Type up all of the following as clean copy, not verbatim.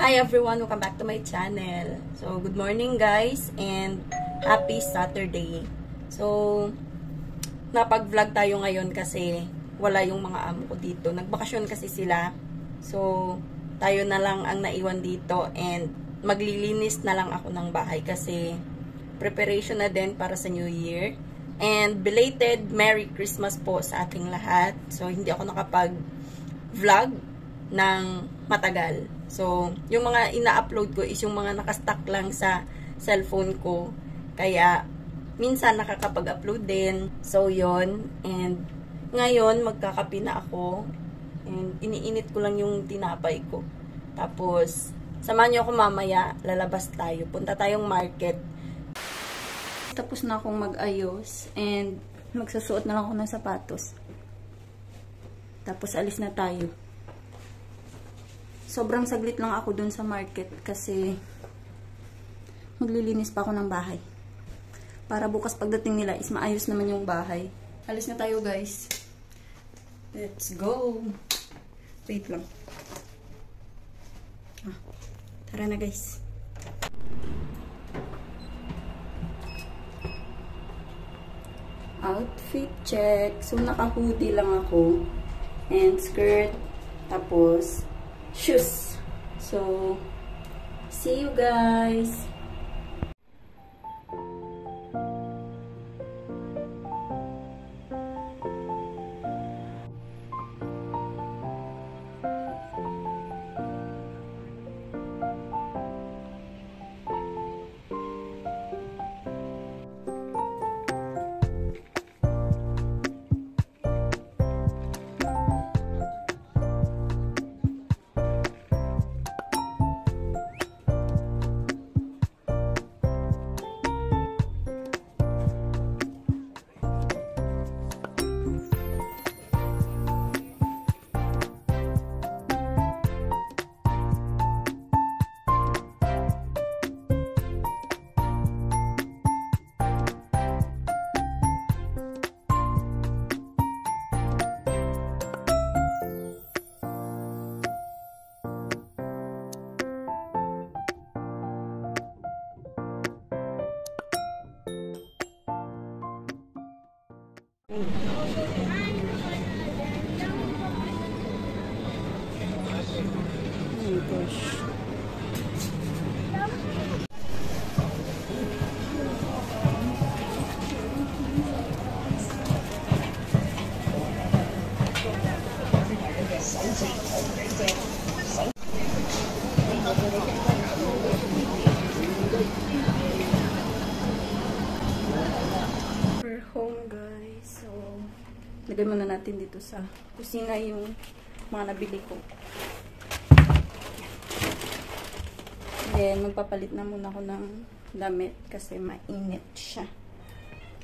Hi everyone! Welcome back to my channel. So, good morning guys and happy Saturday. So, napag-vlog tayo ngayon kasi wala yung mga amo ko dito. Nagbakasyon kasi sila. So, tayo na lang ang naiwan dito and maglilinis na lang ako ng bahay kasi preparation na din para sa New Year. And belated Merry Christmas po sa ating lahat. So, hindi ako nakapag-vlog ng matagal. So, yung mga ina-upload ko is yung mga nakastock lang sa cellphone ko. Kaya, minsan nakakapag-upload din. So, yon. And, ngayon, magkakape na ako. And, iniinit ko lang yung tinapay ko. Tapos, samahan niyo ako mamaya. Lalabas tayo. Punta tayong market. Tapos na akong mag-ayos. And, magsusuot na lang ako ng sapatos. Tapos, alis na tayo. Sobrang saglit lang ako dun sa market kasi maglilinis pa ako ng bahay. Para bukas pagdating nila is maayos naman yung bahay. Alis na tayo guys. Let's go. Wait lang. Tara na guys. Outfit check. So naka-hoodie lang ako. And skirt. Tapos shoes. So, see you guys. We're home guys. So, lagay muna natin dito sa kusina yung mga nabili ko. Then, magpapalit na muna ako ng damit kasi mainit siya.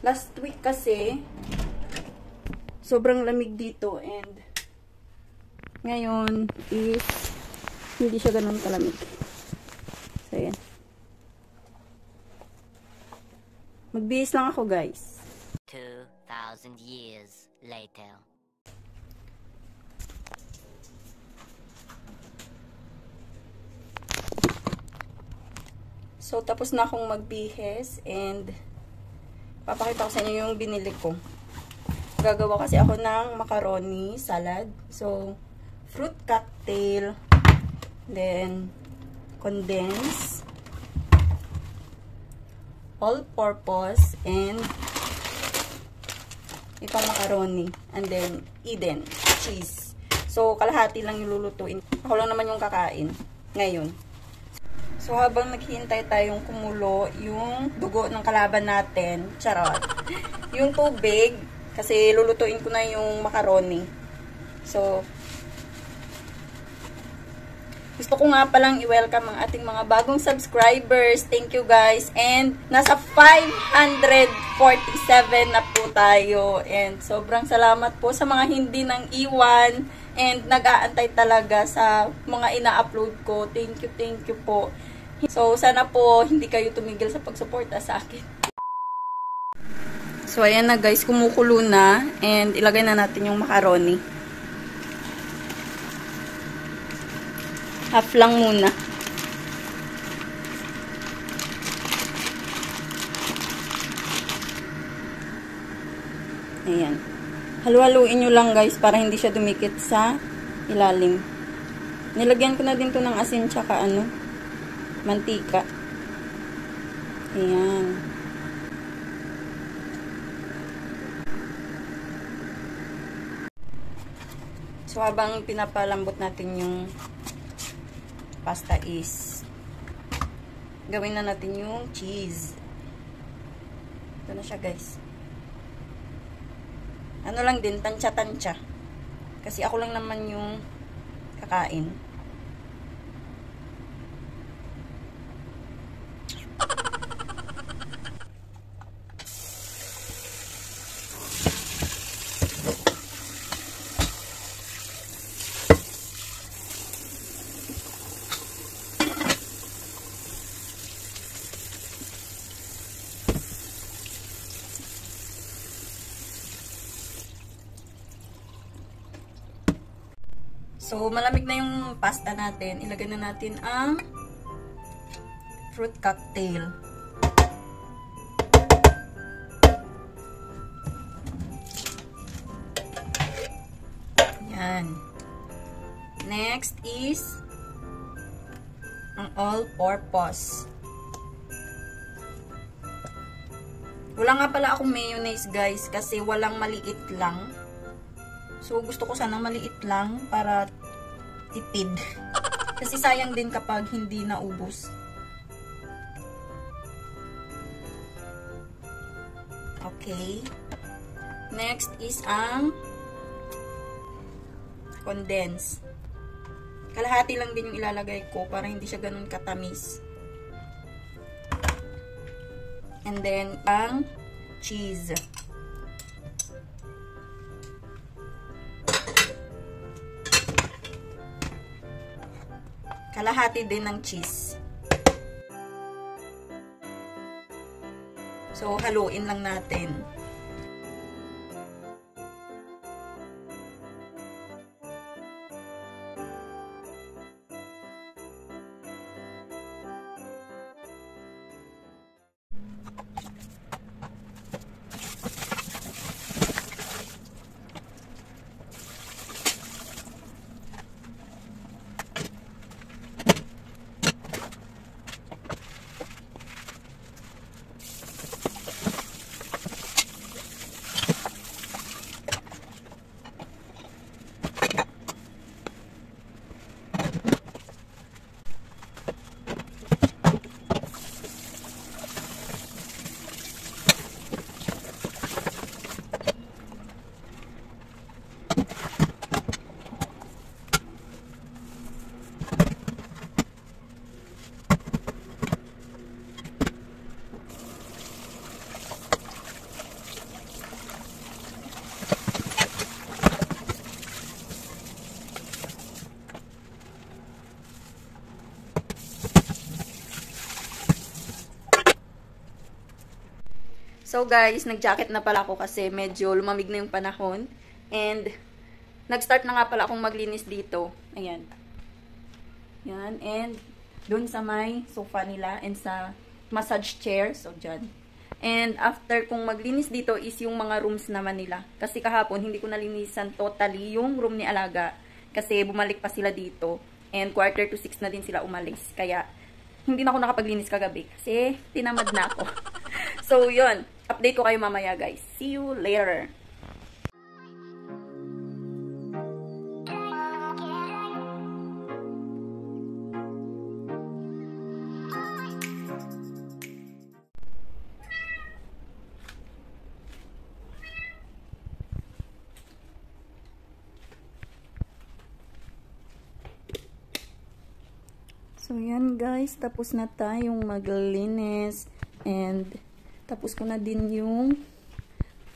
Last week kasi, sobrang lamig dito and ngayon is hindi siya ganun kalamig. So, yan. Magbihis lang ako guys. 2,000 years later. So, tapos na akong magbihis and papakita ko sa inyo yung binili ko. Gagawa kasi ako ng macaroni salad. So, fruit cocktail, then condensed, all-purpose, and itong macaroni, and then Eden cheese. So, kalahati lang yung lulutuin. Ako lang naman yung kakain ngayon. So, habang naghihintay tayong kumulo yung dugo ng kalaban natin, charot, yung tubig, kasi lulutuin ko na yung macaroni. So, gusto ko nga palang i-welcome ang ating mga bagong subscribers. Thank you guys. And nasa 547 na po tayo. And sobrang salamat po sa mga hindi nang iwan. And nag-aantay talaga sa mga ina-upload ko. Thank you po. So sana po hindi kayo tumigil sa pagsuporta sa akin. So ayan na guys, kumukulo na. And ilagay na natin yung macaroni. Half lang muna. Ayan. Halu-haluin nyo lang guys para hindi siya dumikit sa ilalim. Nilagyan ko na din to ng asin tsaka mantika. Ayan. So, habang pinapalambot natin yung pasta is gawin na natin yung cheese. Ito na siya guys. Ano lang din, tansya-tansya. Kasi ako lang naman yung kakain. So, malamig na yung pasta natin. Ilagay na natin ang fruit cocktail. Yan. Next is ang all-purpose. Wala nga pala akong mayonnaise guys kasi walang maliit lang. So, gusto ko sanang maliit lang para tipid. Kasi sayang din kapag hindi naubos. Okay. Next is ang condense. Kalahati lang din yung ilalagay ko para hindi siya ganun katamis. And then, ang cheese. Kalahati din ng cheese. So, haluin lang natin. So guys, nag-jacket na pala ako kasi medyo lumamig na yung panahon. And nag-start na nga pala akong maglinis dito. Ayan. Yan. And dun sa may sofa nila and sa massage chair. So dyan. And after kong maglinis dito is yung mga rooms naman nila. Kasi kahapon hindi ko nalinisan totally yung room ni Alaga. Kasi bumalik pa sila dito. And 5:45 na din sila umalis. Kaya hindi na ako nakapaglinis kagabi. Kasi tinamad na ako. So yun. Update ko kayo mamaya guys. See you later. So yan guys, tapos na tayong maglinis and tapos ko na din yung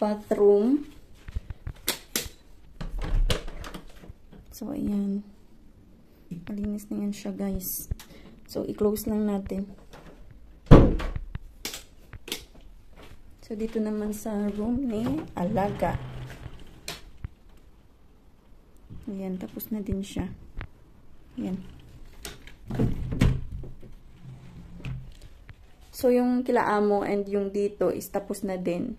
bathroom. So, ayan. Malinis na yan siya, guys. So, i-close lang natin. So, dito naman sa room ni Alaga. Ayan, tapos na din siya. Ayan. So, yung kila amo and yung dito is tapos na din.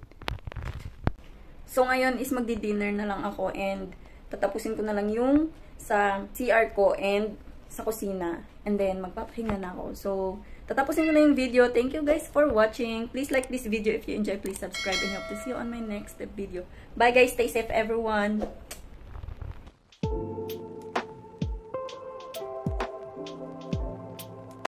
So, So, ngayon is magdi-dinner na lang ako and tatapusin ko na lang yung sa CR ko and sa kusina. And then, magpapahinga na ako. So, tatapusin ko na yung video. Thank you guys for watching. Please like this video if you enjoy. Please subscribe and hope to see you on my next video. Bye guys. Stay safe everyone.